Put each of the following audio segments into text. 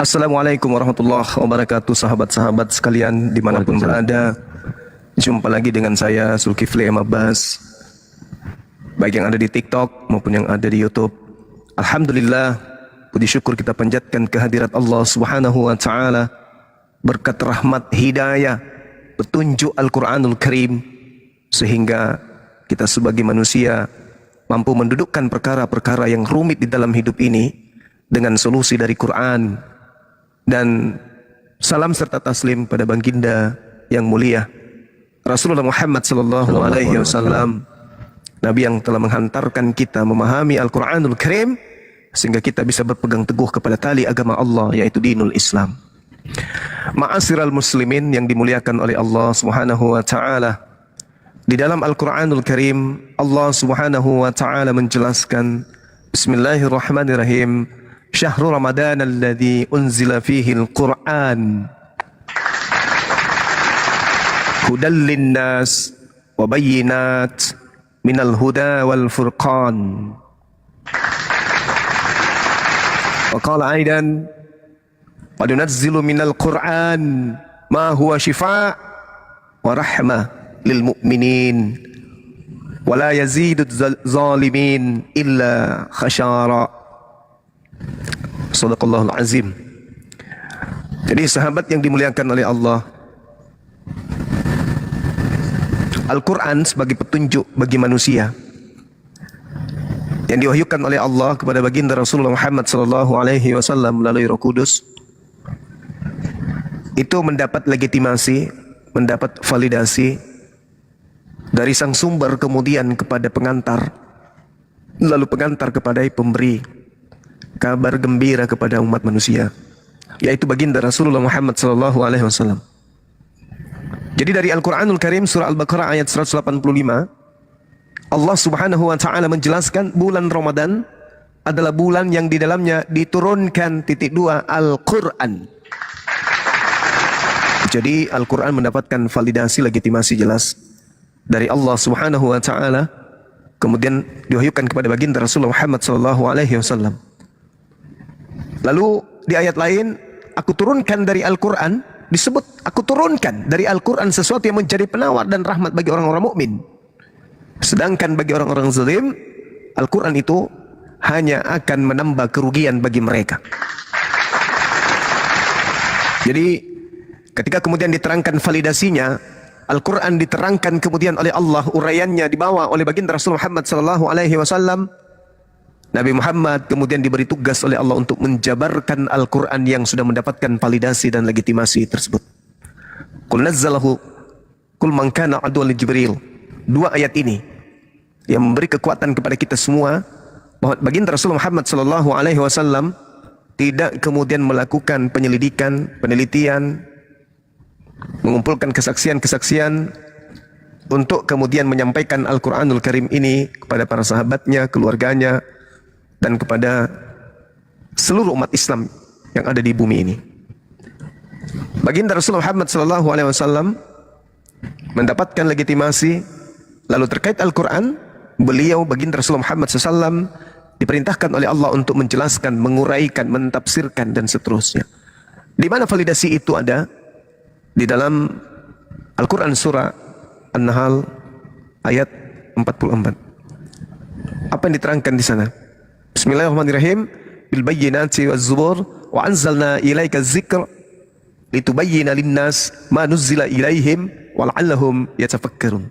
Assalamualaikum warahmatullahi wabarakatuh, sahabat-sahabat sekalian dimanapun berada. Jumpa lagi dengan saya Zulkifli M. Abbas, baik yang ada di TikTok maupun yang ada di YouTube. Alhamdulillah, puji syukur kita panjatkan kehadirat Allah Subhanahu wa Ta'ala, berkat rahmat hidayah petunjuk Al-Quranul Karim, sehingga kita sebagai manusia mampu mendudukkan perkara-perkara yang rumit di dalam hidup ini dengan solusi dari Quran. Dan salam serta taslim pada baginda yang mulia Rasulullah Muhammad sallallahu alaihi wasallam, Nabi yang telah menghantarkan kita memahami Al-Quranul Karim sehingga kita bisa berpegang teguh kepada tali agama Allah, yaitu dinul Islam. Ma'asyiral muslimin yang dimuliakan oleh Allah Subhanahu wa Ta'ala, di dalam Al-Quranul Karim Allah Subhanahu wa Ta'ala menjelaskan, Bismillahirrahmanirrahim, Syahrul Ramadan alladzi unzila fihi al-Qur'an hudal linnas wa bayyinat minal huda wal furqan. Wa qala aidan wa nunazzilu minal Qur'an ma huwa shifaa' wa rahmah lil mu'minin wa la yazidu zalimin illa khashara. Shadaqallahul azim. Jadi sahabat yang dimuliakan oleh Allah, Al-Quran sebagai petunjuk bagi manusia yang diwahyukan oleh Allah kepada baginda Rasulullah Muhammad sallallahu alaihi wasallam melalui Roh Kudus, itu mendapat legitimasi, mendapat validasi dari sang sumber, kemudian kepada pengantar, lalu pengantar kepada pemberi kabar gembira kepada umat manusia, yaitu baginda Rasulullah Muhammad sallallahu alaihi wasallam. Jadi dari Al-Quranul Karim surah Al-Baqarah ayat 185, Allah Subhanahu wa Ta'ala menjelaskan bulan Ramadan adalah bulan yang di dalamnya diturunkan Al-Quran. Jadi Al-Quran mendapatkan validasi, legitimasi jelas dari Allah Subhanahu wa Ta'ala, kemudian diwahyukan kepada baginda Rasulullah Muhammad sallallahu alaihi wasallam. Lalu di ayat lain, aku turunkan dari Al-Quran, disebut aku turunkan dari Al-Quran sesuatu yang menjadi penawar dan rahmat bagi orang-orang mukmin. Sedangkan bagi orang-orang zalim, Al-Quran itu hanya akan menambah kerugian bagi mereka. Jadi ketika kemudian diterangkan validasinya, Al-Quran diterangkan kemudian oleh Allah, uraiannya dibawa oleh baginda Rasulullah Muhammad sallallahu alaihi wasallam. Nabi Muhammad kemudian diberi tugas oleh Allah untuk menjabarkan Al-Quran yang sudah mendapatkan validasi dan legitimasi tersebut. Qul nazzalahu qul man kana aduwwan li Jibril. Dua ayat ini yang memberi kekuatan kepada kita semua bahwa baginda Rasulullah Muhammad sallallahu alaihi wasallam tidak kemudian melakukan penyelidikan, penelitian, mengumpulkan kesaksian-kesaksian untuk kemudian menyampaikan Al-Quranul Karim ini kepada para sahabatnya, keluarganya, dan kepada seluruh umat Islam yang ada di bumi ini. Baginda Rasulullah Muhammad sallallahu alaihi wasallam mendapatkan legitimasi. Lalu terkait Al-Quran, beliau baginda Rasulullah Muhammad SAW diperintahkan oleh Allah untuk menjelaskan, menguraikan, mentafsirkan dan seterusnya. Di mana validasi itu ada? Di dalam Al-Quran surah An-Nahl ayat 44. Apa yang diterangkan di sana? Bismillahirrahmanirrahim. Bil bayyinati waz zubur wa anzalna ilaika dzikra litubayyana linnas ma nuzzila ilaihim wa la'allahum yatafakkarun.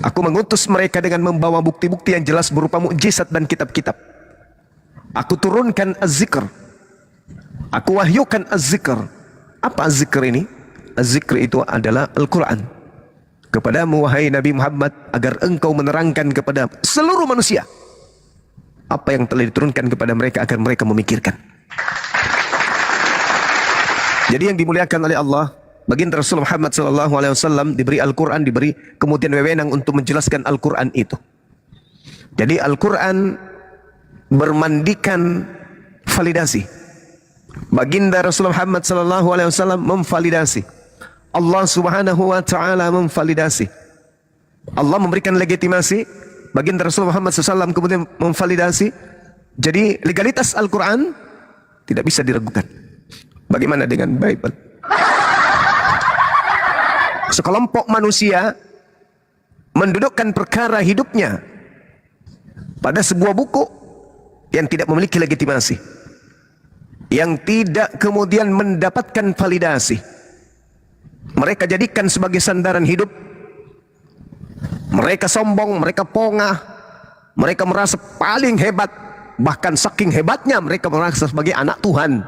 Aku mengutus mereka dengan membawa bukti-bukti yang jelas berupa mukjizat dan kitab-kitab. Aku turunkan az-zikr. Aku wahyukan az-zikr. Apa az-zikr ini? Az-zikr itu adalah Al-Quran. Kepadamu wahai Nabi Muhammad, agar engkau menerangkan kepada seluruh manusia apa yang telah diturunkan kepada mereka agar mereka memikirkan. Jadi yang dimuliakan oleh Allah, baginda Rasulullah Muhammad sallallahu alaihi wasallam diberi Al-Quran, diberi kemudian wewenang untuk menjelaskan Al-Quran itu. Jadi Al-Quran bermandikan validasi. Baginda Rasulullah Muhammad sallallahu alaihi wasallam memvalidasi. Allah Subhanahu wa Ta'ala memvalidasi. Allah memberikan legitimasi, baginda Rasulullah Muhammad SAW kemudian memvalidasi. Jadi legalitas Al-Quran Tidak bisa diragukan. Bagaimana dengan Bible? Sekelompok manusia mendudukkan perkara hidupnya pada sebuah buku yang tidak memiliki legitimasi, yang tidak kemudian mendapatkan validasi. Mereka jadikan sebagai sandaran hidup. Mereka sombong, mereka pongah, mereka merasa paling hebat. Bahkan saking hebatnya mereka merasa sebagai anak Tuhan.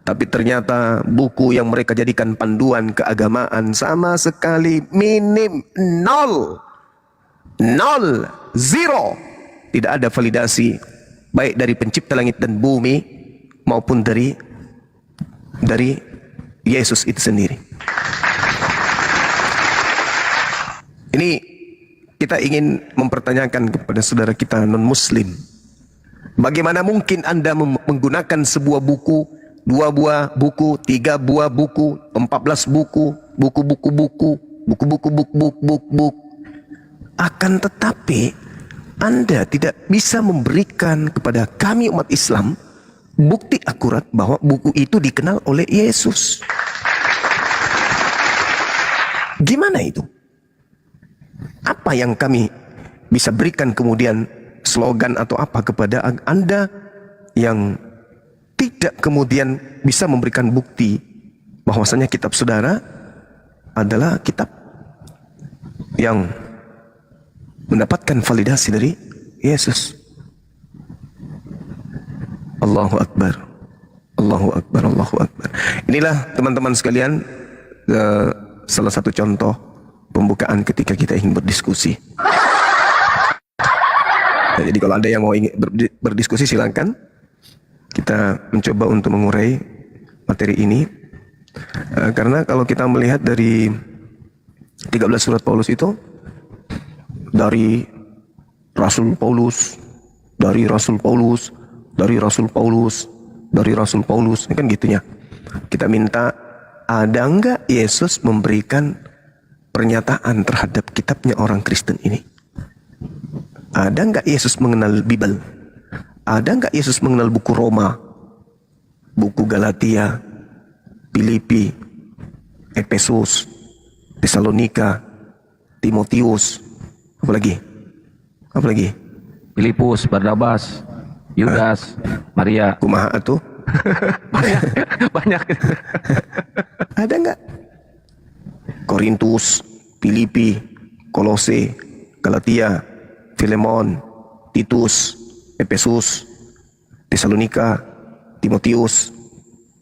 Tapi ternyata buku yang mereka jadikan panduan keagamaan sama sekali minim, nol, zero. Tidak ada validasi baik dari pencipta langit dan bumi maupun dari Yesus itu sendiri. Ini kita ingin mempertanyakan kepada saudara kita non-muslim, bagaimana mungkin Anda menggunakan sebuah buku, 2 buah buku, 3 buah buku, 14 buku, buku-buku, akan tetapi Anda tidak bisa memberikan kepada kami umat Islam bukti akurat bahwa buku itu dikenal oleh Yesus. Gimana itu? Apa yang kami bisa berikan kemudian slogan atau apa kepada Anda yang tidak kemudian bisa memberikan bukti bahwasanya kitab saudara adalah kitab yang mendapatkan validasi dari Yesus? Allahu Akbar, Allahu Akbar, Allahu Akbar. Inilah teman-teman sekalian salah satu contoh pembukaan ketika kita ingin berdiskusi. Nah, jadi kalau ada yang mau ingin berdiskusi silakan. Kita mencoba untuk mengurai materi ini. Karena kalau kita melihat dari 13 surat Paulus itu, dari Rasul Paulus, dari Rasul Paulus, dari Rasul Paulus, dari Rasul Paulus, ini kan gitunya. Kita minta, ada enggak Yesus memberikan pernyataan terhadap kitabnya orang Kristen ini? Ada enggak Yesus mengenal Bible? Ada enggak Yesus mengenal buku Roma, buku Galatia, Filipi, Efesus, Tesalonika, Timotius, apa lagi? Apa lagi? Filipus, Barnabas, Yudas, Maria. Kumaha atuh? Banyak. Ada enggak? Korintus, Filipi, Kolose, Galatia, Filemon, Titus, Efesus, Tesalonika, Timotius,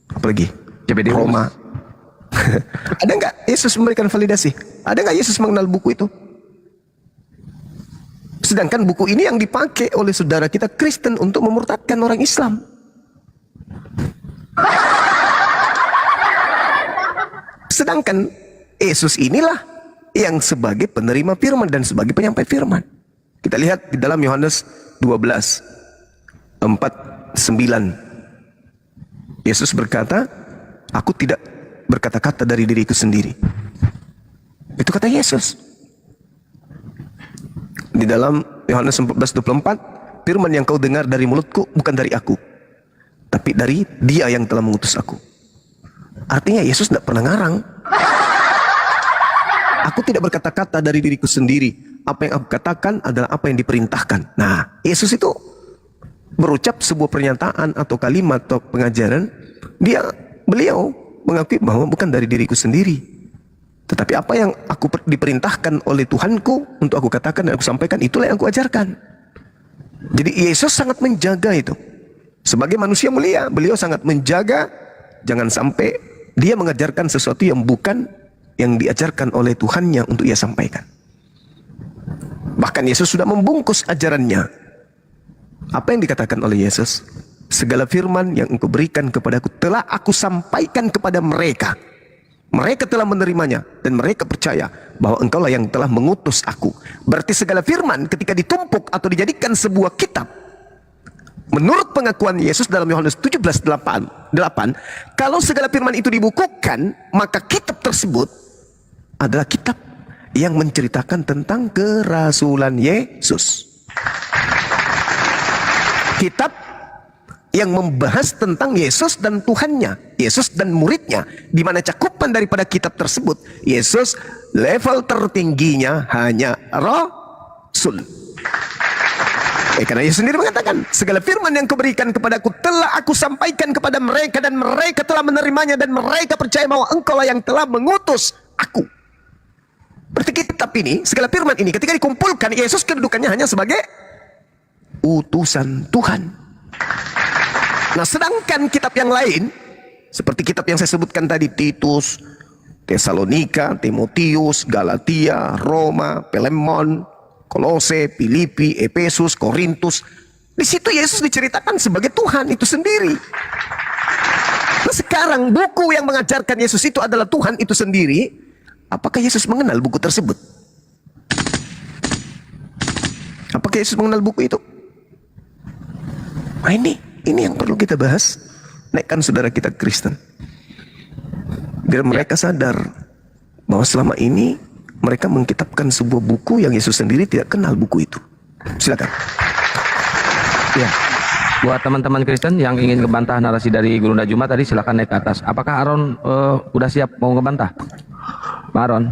apa lagi? Roma. Ada enggak Yesus memberikan validasi? Ada enggak Yesus mengenal buku itu? Sedangkan buku ini yang dipakai oleh saudara kita Kristen untuk memurtadkan orang Islam. Sedangkan Yesus inilah yang sebagai penerima firman dan sebagai penyampai firman. Kita lihat di dalam Yohanes 12:49. Yesus berkata, aku tidak berkata-kata dari diriku sendiri. Itu kata Yesus. Di dalam Yohanes 14:24, firman yang kau dengar dari mulutku bukan dari aku, tapi dari Dia yang telah mengutus aku. Artinya Yesus tidak pernah ngarang. Aku tidak berkata-kata dari diriku sendiri. Apa yang aku katakan adalah apa yang diperintahkan. Nah, Yesus itu berucap sebuah pernyataan atau kalimat atau pengajaran, beliau mengakui bahwa bukan dari diriku sendiri, tetapi apa yang aku diperintahkan oleh Tuhanku untuk aku katakan dan aku sampaikan, itulah yang aku ajarkan. Jadi Yesus sangat menjaga itu. Sebagai manusia mulia, beliau sangat menjaga jangan sampai dia mengajarkan sesuatu yang bukan yang diajarkan oleh Tuhannya untuk ia sampaikan. Bahkan Yesus sudah membungkus ajarannya. Apa yang dikatakan oleh Yesus? Segala firman yang engkau berikan kepadaku telah aku sampaikan kepada mereka. Mereka telah menerimanya dan mereka percaya bahwa engkaulah yang telah mengutus aku. Berarti segala firman ketika ditumpuk atau dijadikan sebuah kitab, menurut pengakuan Yesus dalam Yohanes 17:8, kalau segala firman itu dibukukan, maka kitab tersebut adalah kitab yang menceritakan tentang kerasulan Yesus. Kitab yang membahas tentang Yesus dan Tuhannya, Yesus dan muridnya, di mana cakupan daripada kitab tersebut, Yesus level tertingginya hanya Rasul. Karena Yesus sendiri mengatakan, segala firman yang kuberikan kepadaku telah aku sampaikan kepada mereka, dan mereka telah menerimanya, dan mereka percaya bahwa engkau lah yang telah mengutus aku. Berarti kitab ini, segala firman ini ketika dikumpulkan, Yesus kedudukannya hanya sebagai utusan Tuhan. Nah, sedangkan kitab yang lain, seperti kitab yang saya sebutkan tadi, Titus, Tesalonika, Timotius, Galatia, Roma, Filemon, Kolose, Filipi, Efesus, Korintus, di situ Yesus diceritakan sebagai Tuhan itu sendiri. Nah, sekarang buku yang mengajarkan Yesus itu adalah Tuhan itu sendiri. Apakah Yesus mengenal buku tersebut? Apakah Yesus mengenal buku itu? Nah, ini yang perlu kita bahas. Naikkan saudara kita Kristen, biar mereka sadar bahwa selama ini mereka mengkitabkan sebuah buku yang Yesus sendiri tidak kenal buku itu. Silakan. Ya. Buat teman-teman Kristen yang ingin ngebantah narasi dari Gurunda Juma tadi, silakan naik ke atas. Apakah Aaron udah siap mau ngebantah? Pak Aaron.